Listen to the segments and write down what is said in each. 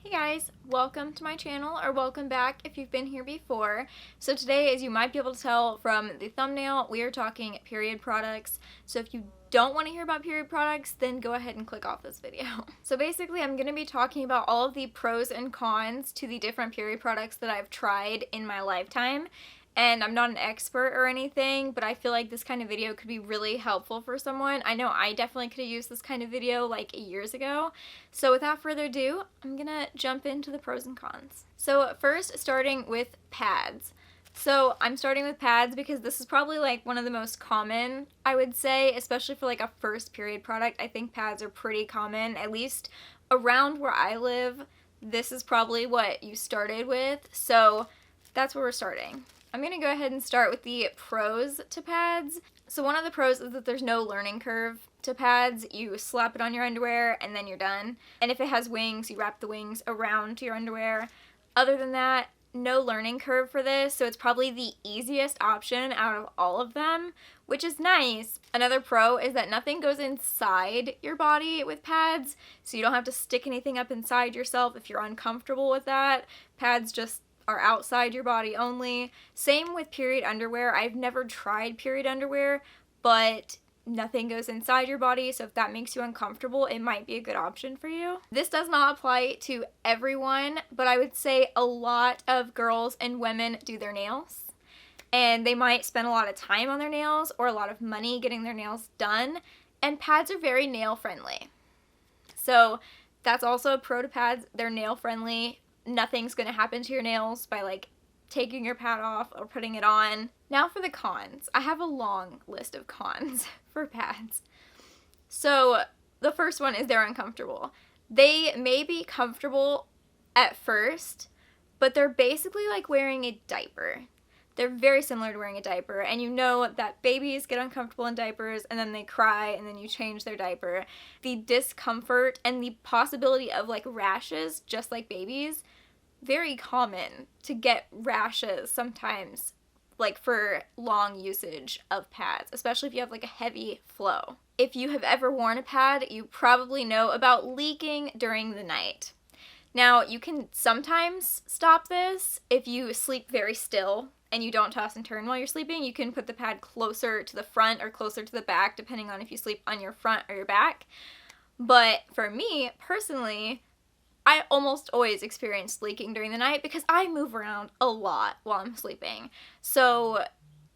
Hey guys, welcome to my channel, or welcome back if you've been here before. So today, as you might be able to tell from the thumbnail, we are talking period products. So if you don't want to hear about period products, then go ahead and click off this video. So basically, I'm going to be talking about all of the pros and cons to the different period products that I've tried in my lifetime. And I'm not an expert or anything, but I feel like this kind of video could be really helpful for someone. I know I definitely could have used this kind of video like years ago. So without further ado, I'm gonna jump into the pros and cons. So first, starting with pads. So I'm starting with pads because this is probably like one of the most common, I would say, especially for like a first period product. I think pads are pretty common, at least around where I live. This is probably what you started with, so that's where we're starting. I'm going to go ahead and start with the pros to pads. So one of the pros is that there's no learning curve to pads. You slap it on your underwear and then you're done. And if it has wings, you wrap the wings around your underwear. Other than that, no learning curve for this, so it's probably the easiest option out of all of them, which is nice. Another pro is that nothing goes inside your body with pads, so you don't have to stick anything up inside yourself if you're uncomfortable with that. Pads just are outside your body only. Same with period underwear. I've never tried period underwear, but nothing goes inside your body, so if that makes you uncomfortable, it might be a good option for you. This does not apply to everyone, but I would say a lot of girls and women do their nails, and they might spend a lot of time on their nails or a lot of money getting their nails done, and pads are very nail friendly. So that's also a pro to pads. They're nail friendly. Nothing's gonna happen to your nails by like taking your pad off or putting it on. Now for the cons. I have a long list of cons for pads. So the first one is they're uncomfortable. They may be comfortable at first, but they're basically like wearing a diaper. They're very similar to wearing a diaper, and you know that babies get uncomfortable in diapers and then they cry and then you change their diaper. The discomfort and the possibility of like rashes, just like babies, very common to get rashes sometimes, like for long usage of pads, especially if you have like a heavy flow. If you have ever worn a pad, you probably know about leaking during the night. Now, you can sometimes stop this if you sleep very still and you don't toss and turn while you're sleeping. You can put the pad closer to the front or closer to the back, depending on if you sleep on your front or your back. But for me, personally, I almost always experience leaking during the night because I move around a lot while I'm sleeping. So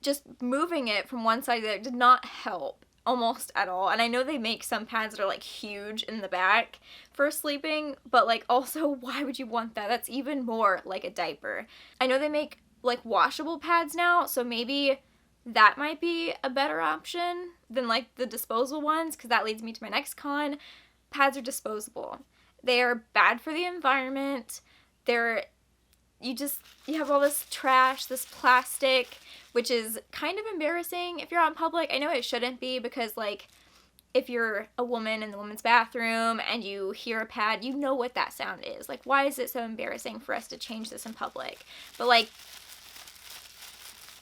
just moving it from one side to the other did not help almost at all. And I know they make some pads that are like huge in the back for sleeping, but like also, why would you want that? That's even more like a diaper. I know they make like washable pads now, so maybe that might be a better option than like the disposable ones, because that leads me to my next con. Pads are disposable. They are bad for the environment. You have all this trash, this plastic, which is kind of embarrassing if you're out in public. I know it shouldn't be, because like if you're a woman in the women's bathroom and you hear a pad, you know what that sound is. Like, why is it so embarrassing for us to change this in public? But like,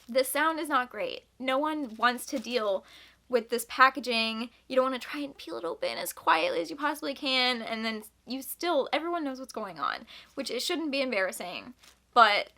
the sound is not great. No one wants to deal with this packaging. You don't want to try and peel it open as quietly as you possibly can, and then everyone knows what's going on, which it shouldn't be embarrassing, but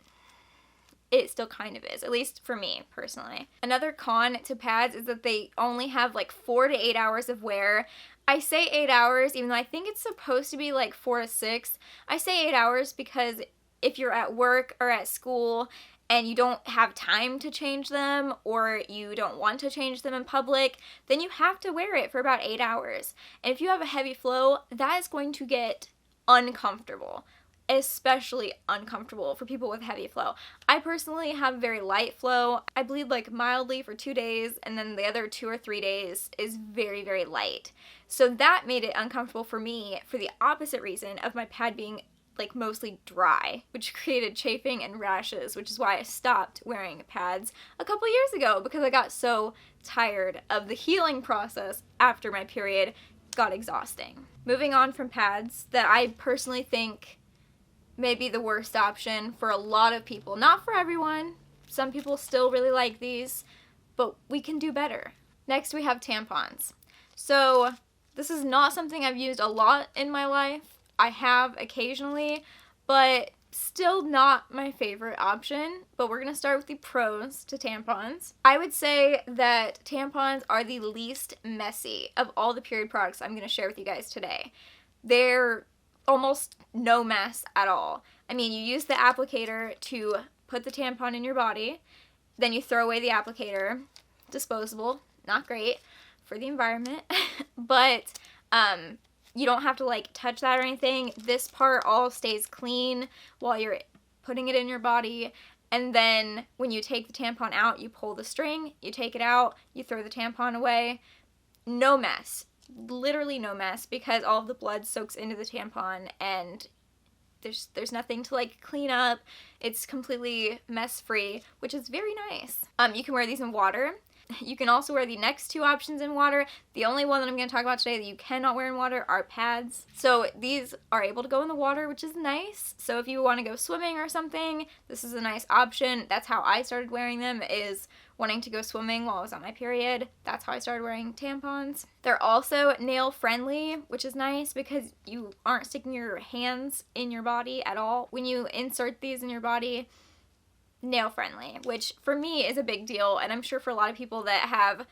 it still kind of is, at least for me personally. Another con to pads is that they only have like 4 to 8 hours of wear. I say 8 hours, even though I think it's supposed to be like 4 to 6. I say 8 hours because if you're at work or at school and you don't have time to change them, or you don't want to change them in public, then you have to wear it for about 8 hours. And if you have a heavy flow, that is going to get uncomfortable, especially uncomfortable for people with heavy flow. I personally have very light flow. I bleed like mildly for 2 days, and then the other 2 or 3 days is very, very light. So that made it uncomfortable for me for the opposite reason of my pad being like mostly dry, which created chafing and rashes, which is why I stopped wearing pads a couple years ago, because I got so tired of the healing process after my period got exhausting. Moving on from pads, that I personally think may be the worst option for a lot of people. Not for everyone. Some people still really like these, but we can do better. Next, we have tampons. So this is not something I've used a lot in my life. I have occasionally, but still not my favorite option. But we're going to start with the pros to tampons. I would say that tampons are the least messy of all the period products I'm going to share with you guys today. They're almost no mess at all. I mean, you use the applicator to put the tampon in your body, then you throw away the applicator. Disposable, not great for the environment, but you don't have to like touch that or anything. This part all stays clean while you're putting it in your body, and then when you take the tampon out, you pull the string, you take it out, you throw the tampon away. No mess. Literally no mess, because all of the blood soaks into the tampon and there's nothing to like clean up. It's completely mess free, which is very nice. You can wear these in water. You can also wear the next two options in water. The only one that I'm going to talk about today that you cannot wear in water are pads. So these are able to go in the water, which is nice. So if you want to go swimming or something, this is a nice option. That's how I started wearing them, is wanting to go swimming while I was on my period. That's how I started wearing tampons. They're also nail friendly, which is nice because you aren't sticking your hands in your body at all. When you insert these in your body, nail friendly, which for me is a big deal, and I'm sure for a lot of people that have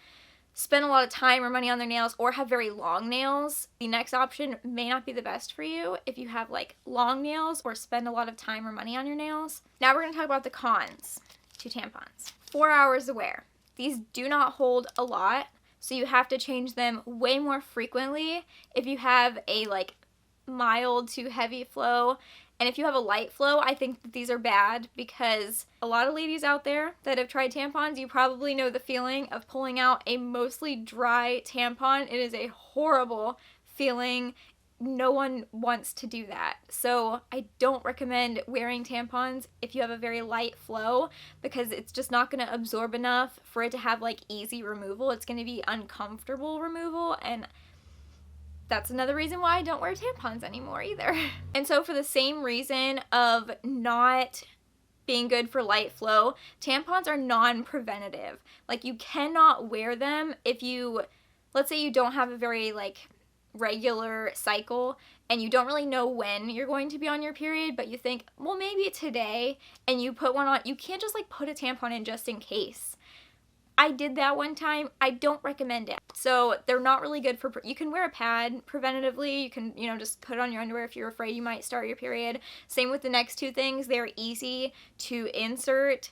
spent a lot of time or money on their nails or have very long nails, the next option may not be the best for you if you have like long nails or spend a lot of time or money on your nails. Now we're going to talk about the cons to tampons. 4 hours to wear. These do not hold a lot, so you have to change them way more frequently if you have a like mild to heavy flow. And if you have a light flow, I think that these are bad, because a lot of ladies out there that have tried tampons, you probably know the feeling of pulling out a mostly dry tampon. It is a horrible feeling. No one wants to do that. So I don't recommend wearing tampons if you have a very light flow, because it's just not going to absorb enough for it to have like easy removal. It's going to be uncomfortable removal, and that's another reason why I don't wear tampons anymore either. And so for the same reason of not being good for light flow, tampons are non-preventative. Like, you cannot wear them if you, let's say you don't have a very like regular cycle and you don't really know when you're going to be on your period, but you think, well, maybe today, and you put one on. You can't just like put a tampon in just in case. I did that one time. I don't recommend it. So they're not really good for, you can wear a pad preventatively. You can, just put it on your underwear if you're afraid you might start your period. Same with the next two things. They're easy to insert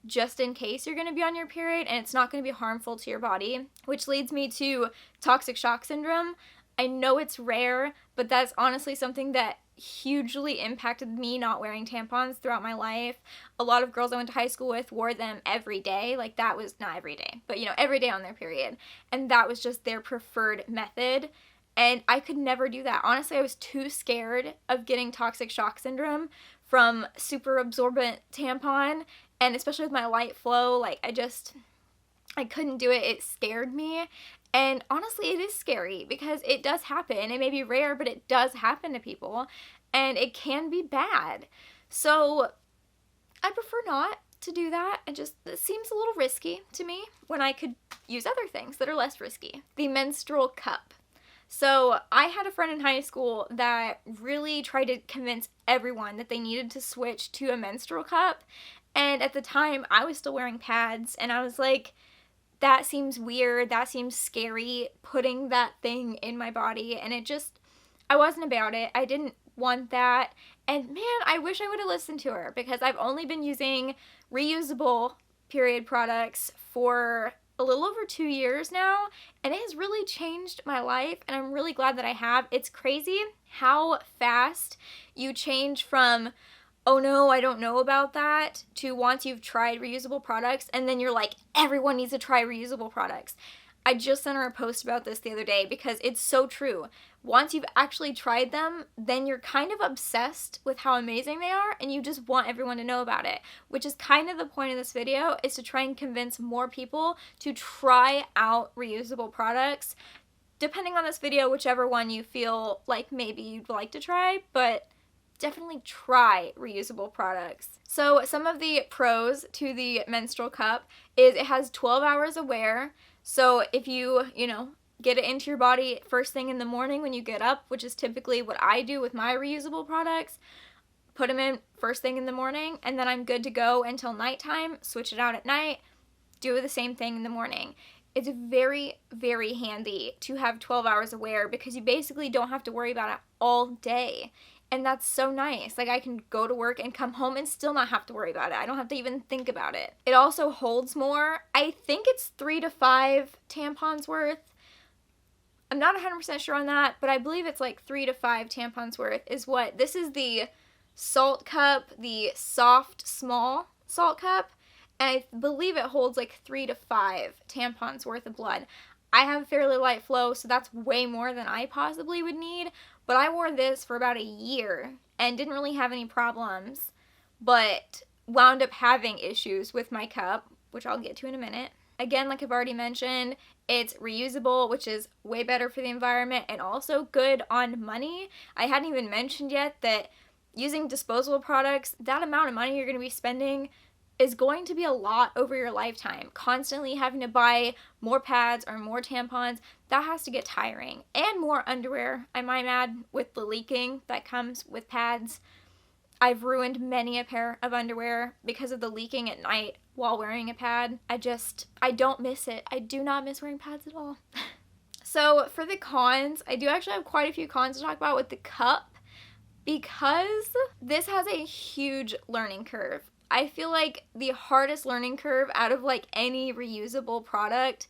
just in case you're going to be on your period, and it's not going to be harmful to your body, which leads me to toxic shock syndrome. I know it's rare, but that's honestly something that hugely impacted me not wearing tampons throughout my life. A lot of girls I went to high school with wore them every day. Like, that was not every day, but every day on their period. And that was just their preferred method. And I could never do that. Honestly, I was too scared of getting toxic shock syndrome from super absorbent tampon. And especially with my light flow, like, I couldn't do it. It scared me. And honestly, it is scary because it does happen. It may be rare, but it does happen to people, and it can be bad. So I prefer not to do that. It seems a little risky to me when I could use other things that are less risky. The menstrual cup. So I had a friend in high school that really tried to convince everyone that they needed to switch to a menstrual cup. And at the time, I was still wearing pads, and I was like, that seems weird, that seems scary, putting that thing in my body, and I wasn't about it. I didn't want that, and man, I wish I would have listened to her, because I've only been using reusable period products for a little over 2 years now, and it has really changed my life, and I'm really glad that I have. It's crazy how fast you change from, oh no, I don't know about that, to once you've tried reusable products, and then you're like, everyone needs to try reusable products. I just sent her a post about this the other day because it's so true. Once you've actually tried them, then you're kind of obsessed with how amazing they are, and you just want everyone to know about it, which is kind of the point of this video, is to try and convince more people to try out reusable products. Depending on this video, whichever one you feel like maybe you'd like to try, but definitely try reusable products. So some of the pros to the menstrual cup is it has 12 hours of wear. So if you, get it into your body first thing in the morning when you get up, which is typically what I do with my reusable products. Put them in first thing in the morning, and then I'm good to go until nighttime. Switch it out at night, do the same thing in the morning. It's very, very handy to have 12 hours of wear because you basically don't have to worry about it all day. And that's so nice. Like, I can go to work and come home and still not have to worry about it. I don't have to even think about it. It also holds more. I think it's 3 to 5 tampons worth. I'm not 100% sure on that, but I believe it's like 3 to 5 tampons worth is what. This is the salt cup, the soft, small salt cup. And I believe it holds like 3 to 5 tampons worth of blood. I have fairly light flow, so that's way more than I possibly would need. But I wore this for about a year and didn't really have any problems, but wound up having issues with my cup, which I'll get to in a minute. Again, like I've already mentioned, it's reusable, which is way better for the environment and also good on money. I hadn't even mentioned yet that using disposable products, that amount of money you're going to be spending is going to be a lot over your lifetime. Constantly having to buy more pads or more tampons, that has to get tiring. And more underwear, I might add, with the leaking that comes with pads. I've ruined many a pair of underwear because of the leaking at night while wearing a pad. I don't miss it. I do not miss wearing pads at all. So for the cons, I do actually have quite a few cons to talk about with the cup because this has a huge learning curve. I feel like the hardest learning curve out of like any reusable product,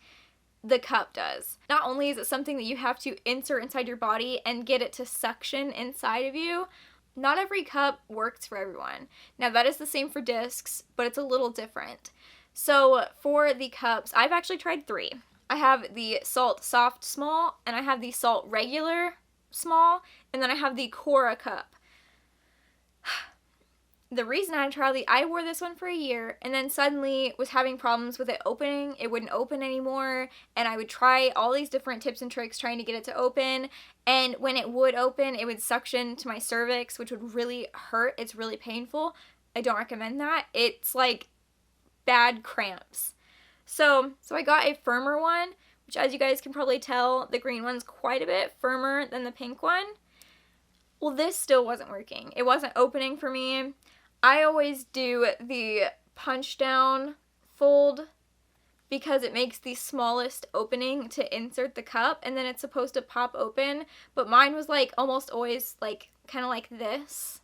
the cup does. Not only is it something that you have to insert inside your body and get it to suction inside of you, not every cup works for everyone. Now that is the same for discs, but it's a little different. So for the cups, I've actually tried 3. I have the Salt Soft Small, and I have the Salt Regular Small, and then I have the Cora cup. The reason I wore this one for a year and then suddenly was having problems with it opening. It wouldn't open anymore, and I would try all these different tips and tricks trying to get it to open, and when it would open, it would suction to my cervix, which would really hurt. It's really painful. I don't recommend that. It's like bad cramps. So I got a firmer one, which, as you guys can probably tell, the green one's quite a bit firmer than the pink one. Well, this still wasn't working. It wasn't opening for me. I always do the punch down fold because it makes the smallest opening to insert the cup, and then it's supposed to pop open, but mine was like almost always like kind of like this,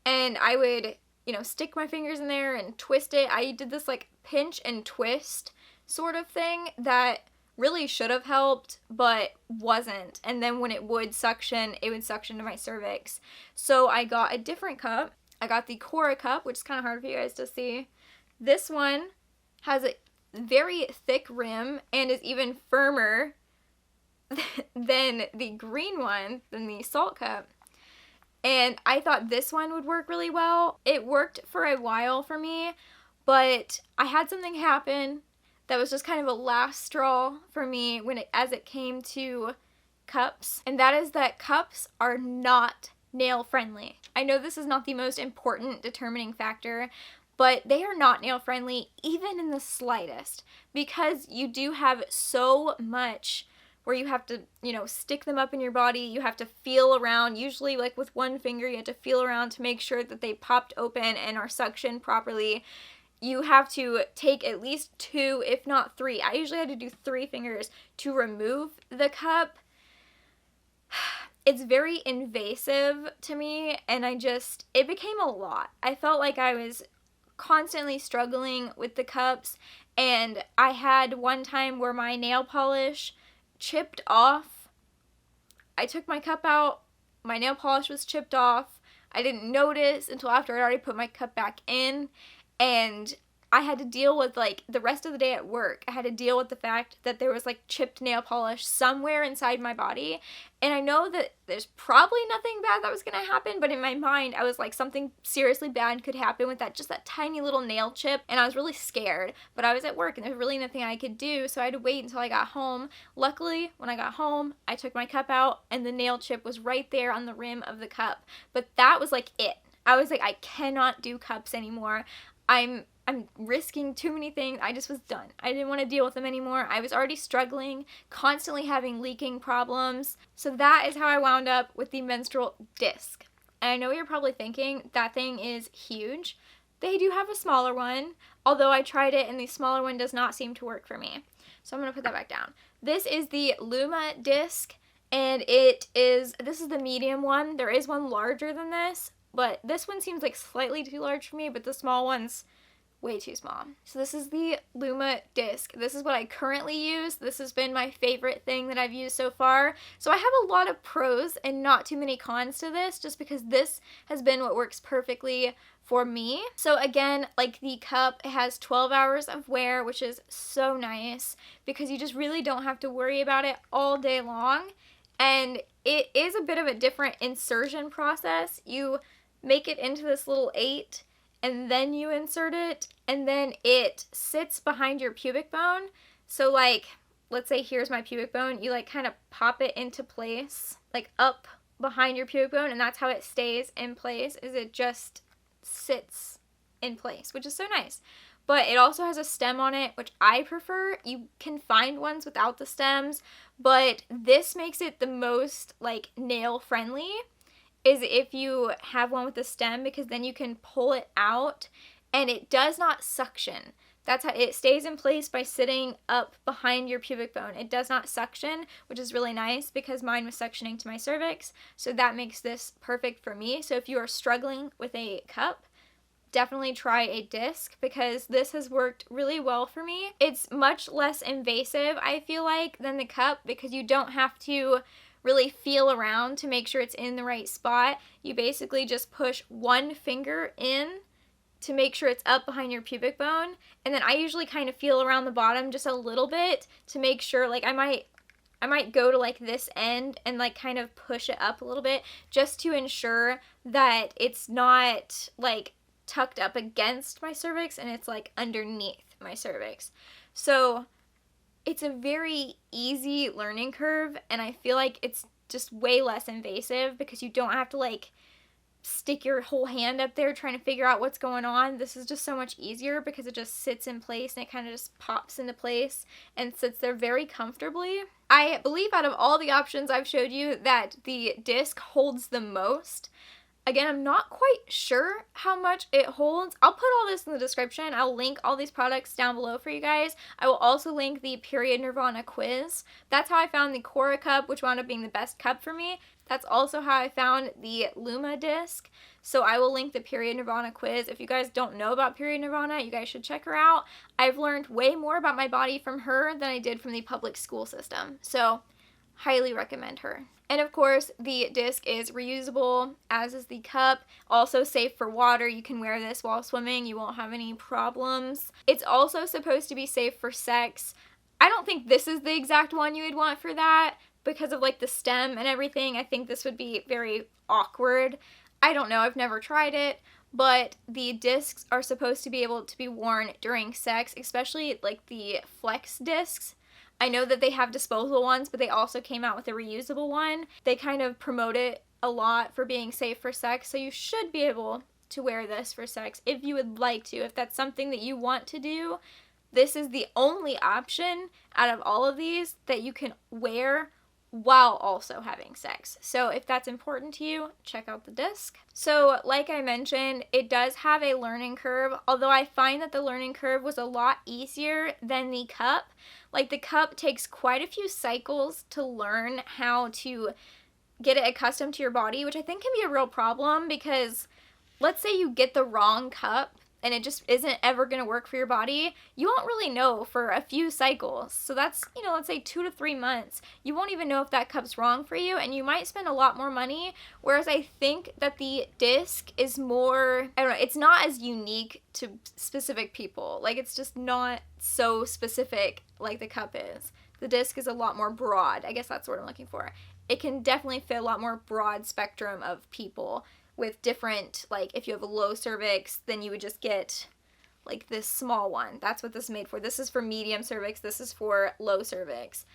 and I would, stick my fingers in there and twist it. I did this like pinch and twist sort of thing that really should have helped, but wasn't. And then when it would suction to my cervix. So I got a different cup. I got the Cora cup, which is kind of hard for you guys to see. This one has a very thick rim and is even firmer than the green one, than the salt cup. And I thought this one would work really well. It worked for a while for me, but I had something happen that was just kind of a last straw for me as it came to cups. And that is that cups are not nail friendly. I know this is not the most important determining factor, but they are not nail friendly even in the slightest, because you do have so much where you have to, stick them up in your body. You have to feel around, usually like with one finger, you have to feel around to make sure that they popped open and are suctioned properly. You have to take at least 2, if not 3. I usually had to do 3 fingers to remove the cup. It's very invasive to me, and it became a lot. I felt like I was constantly struggling with the cups, and I had one time where my nail polish chipped off. I took my cup out, my nail polish was chipped off. I didn't notice until after I'd already put my cup back in, and I had to deal with, the rest of the day at work. I had to deal with the fact that there was, chipped nail polish somewhere inside my body. And I know that there's probably nothing bad that was going to happen, but in my mind, I was like, something seriously bad could happen with just that tiny little nail chip. And I was really scared. But I was at work, and there's really nothing I could do, so I had to wait until I got home. Luckily, when I got home, I took my cup out, and the nail chip was right there on the rim of the cup. But that was, it. I was like, I cannot do cups anymore. I'm I'm risking too many things. I just was done. I didn't want to deal with them anymore. I was already struggling, constantly having leaking problems. So that is how I wound up with the menstrual disc. And I know you're probably thinking that thing is huge. They do have a smaller one, although I tried it and the smaller one does not seem to work for me. So I'm going to put that back down. This is the Luma disc, and this is the medium one. There is one larger than this, but this one seems like slightly too large for me, but the small one's way too small. So this is the Luma disc. This is what I currently use. This has been my favorite thing that I've used so far. So I have a lot of pros and not too many cons to this, just because this has been what works perfectly for me. So again, like the cup, it has 12 hours of wear, which is so nice because you just really don't have to worry about it all day long. And it is a bit of a different insertion process. You make it into this little 8 and then you insert it, and then it sits behind your pubic bone. So like, let's say here's my pubic bone, you like kind of pop it into place, like up behind your pubic bone, and that's how it stays in place, is it just sits in place, which is so nice. But it also has a stem on it, which I prefer. You can find ones without the stems, but this makes it the most like nail friendly, is if you have one with a stem, because then you can pull it out and it does not suction. That's how it stays in place, by sitting up behind your pubic bone. It does not suction, which is really nice because mine was suctioning to my cervix. So that makes this perfect for me. So if you are struggling with a cup, definitely try a disc, because this has worked really well for me. It's much less invasive, I feel like, than the cup, because you don't have to really feel around to make sure it's in the right spot. You basically just push one finger in to make sure it's up behind your pubic bone, and then I usually kind of feel around the bottom just a little bit to make sure, like I might go to like this end and like kind of push it up a little bit just to ensure that it's not like tucked up against my cervix and it's like underneath my cervix. So it's a very easy learning curve, and I feel like it's just way less invasive because you don't have to like stick your whole hand up there trying to figure out what's going on. This is just so much easier because it just sits in place and it kind of just pops into place and sits there very comfortably. I believe out of all the options I've showed you that the disc holds the most. Again, I'm not quite sure how much it holds. I'll put all this in the description. I'll link all these products down below for you guys. I will also link the Period Nirvana quiz. That's how I found the Cora cup, which wound up being the best cup for me. That's also how I found the Luma disc. So I will link the Period Nirvana quiz. If you guys don't know about Period Nirvana, you guys should check her out. I've learned way more about my body from her than I did from the public school system. So highly recommend her. And of course, the disc is reusable, as is the cup. Also safe for water. You can wear this while swimming. You won't have any problems. It's also supposed to be safe for sex. I don't think this is the exact one you would want for that because of like the stem and everything. I think this would be very awkward. I don't know. I've never tried it. But the discs are supposed to be able to be worn during sex, especially like the flex discs. I know that they have disposable ones, but they also came out with a reusable one. They kind of promote it a lot for being safe for sex, so you should be able to wear this for sex if you would like to. If that's something that you want to do, this is the only option out of all of these that you can wear while also having sex. So if that's important to you, check out the disc. So like I mentioned, it does have a learning curve, although I find that the learning curve was a lot easier than the cup. Like the cup takes quite a few cycles to learn how to get it accustomed to your body, which I think can be a real problem because let's say you get the wrong cup and it just isn't ever going to work for your body, you won't really know for a few cycles. So that's, let's say 2 to 3 months. You won't even know if that cup's wrong for you, and you might spend a lot more money, whereas I think that the disc is more, I don't know, it's not as unique to specific people. Like, it's just not so specific like the cup is. The disc is a lot more broad. I guess that's what I'm looking for. It can definitely fit a lot more broad spectrum of people with different, like, if you have a low cervix, then you would just get, like, this small one. That's what this is made for. This is for medium cervix. This is for low cervix.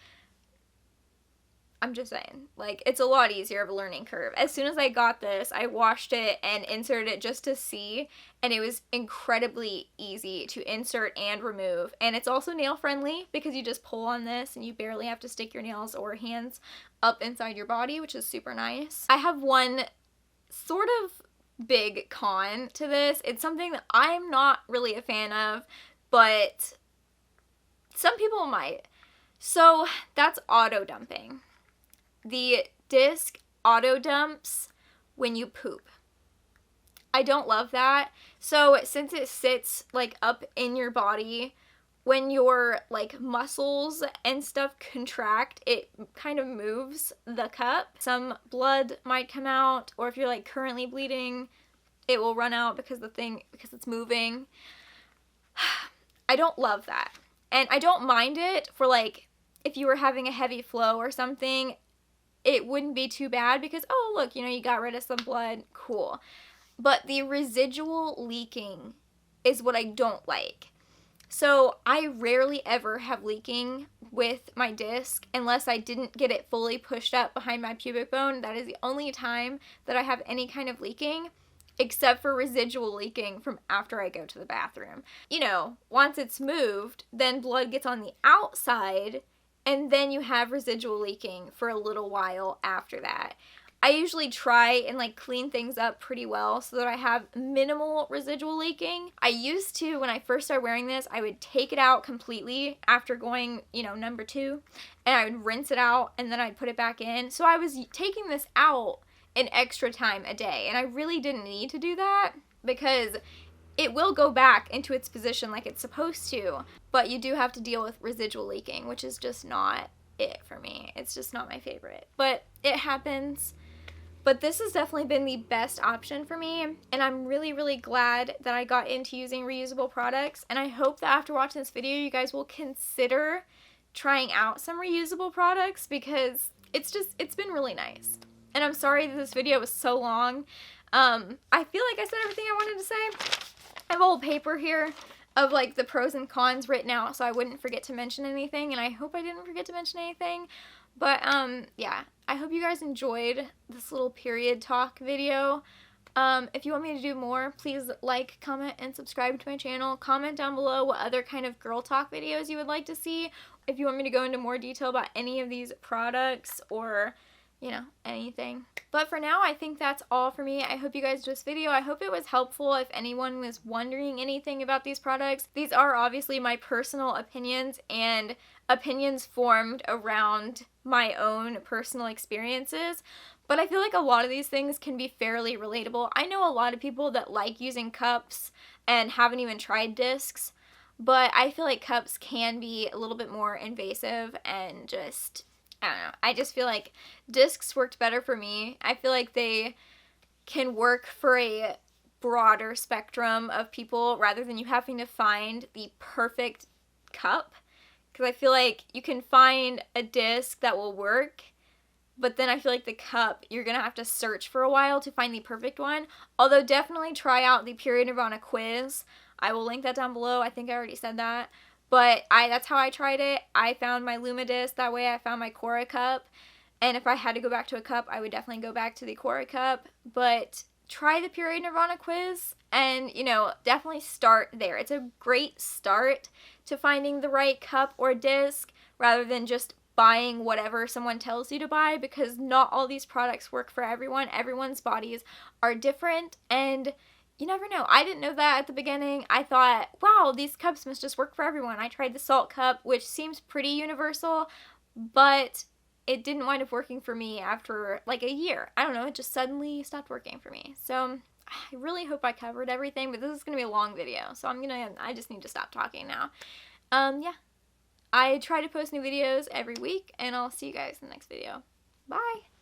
I'm just saying, like, it's a lot easier of a learning curve. As soon as I got this, I washed it and inserted it just to see, and it was incredibly easy to insert and remove. And it's also nail friendly because you just pull on this and you barely have to stick your nails or hands up inside your body, which is super nice. I have one sort of big con to this. It's something that I'm not really a fan of, but some people might. So that's auto dumping. The disc auto dumps when you poop. I don't love that. So since it sits like up in your body, when your like muscles and stuff contract, it kind of moves the cup. Some blood might come out, or if you're like currently bleeding, it will run out because it's moving. I don't love that. And I don't mind it for like if you were having a heavy flow or something. It wouldn't be too bad because, oh, look, you know, you got rid of some blood. Cool. But the residual leaking is what I don't like. So I rarely ever have leaking with my disc unless I didn't get it fully pushed up behind my pubic bone. That is the only time that I have any kind of leaking, except for residual leaking from after I go to the bathroom. You know, once it's moved, then blood gets on the outside, and then you have residual leaking for a little while after that. I usually try and like clean things up pretty well so that I have minimal residual leaking. I used to, when I first started wearing this, I would take it out completely after going, you know, number 2, and I would rinse it out and then I'd put it back in. So I was taking this out an extra time a day, and I really didn't need to do that because it will go back into its position like it's supposed to, but you do have to deal with residual leaking, which is just not it for me. It's just not my favorite, but it happens. But this has definitely been the best option for me, and I'm really, really glad that I got into using reusable products, and I hope that after watching this video, you guys will consider trying out some reusable products because it's been really nice. And I'm sorry that this video was so long. I feel like I said everything I wanted to say. I have a whole paper here of like the pros and cons written out so I wouldn't forget to mention anything, and I hope I didn't forget to mention anything. But yeah, I hope you guys enjoyed this little period talk video. If you want me to do more, please like, comment, and subscribe to my channel. Comment down below what other kind of girl talk videos you would like to see. If you want me to go into more detail about any of these products or, you know, anything. But for now, I think that's all for me. I hope you guys enjoyed this video. I hope it was helpful if anyone was wondering anything about these products. These are obviously my personal opinions and opinions formed around my own personal experiences. But I feel like a lot of these things can be fairly relatable. I know a lot of people that like using cups and haven't even tried discs, but I feel like cups can be a little bit more invasive and just, I don't know. I just feel like discs worked better for me. I feel like they can work for a broader spectrum of people rather than you having to find the perfect cup. Because I feel like you can find a disc that will work, but then I feel like the cup, you're going to have to search for a while to find the perfect one. Although definitely try out the Period Nirvana quiz. I will link that down below. I think I already said that. But that's how I tried it. I found my Luma disc. That way I found my Cora cup. And if I had to go back to a cup, I would definitely go back to the Cora cup. But try the Period Nirvana quiz and, you know, definitely start there. It's a great start to finding the right cup or disc rather than just buying whatever someone tells you to buy, because not all these products work for everyone. Everyone's bodies are different, and you never know. I didn't know that at the beginning. I thought, wow, these cups must just work for everyone. I tried the salt cup, which seems pretty universal, but it didn't wind up working for me after like a year. I don't know, it just suddenly stopped working for me. So I really hope I covered everything, but this is going to be a long video, so I just need to stop talking now. Yeah. I try to post new videos every week, and I'll see you guys in the next video. Bye!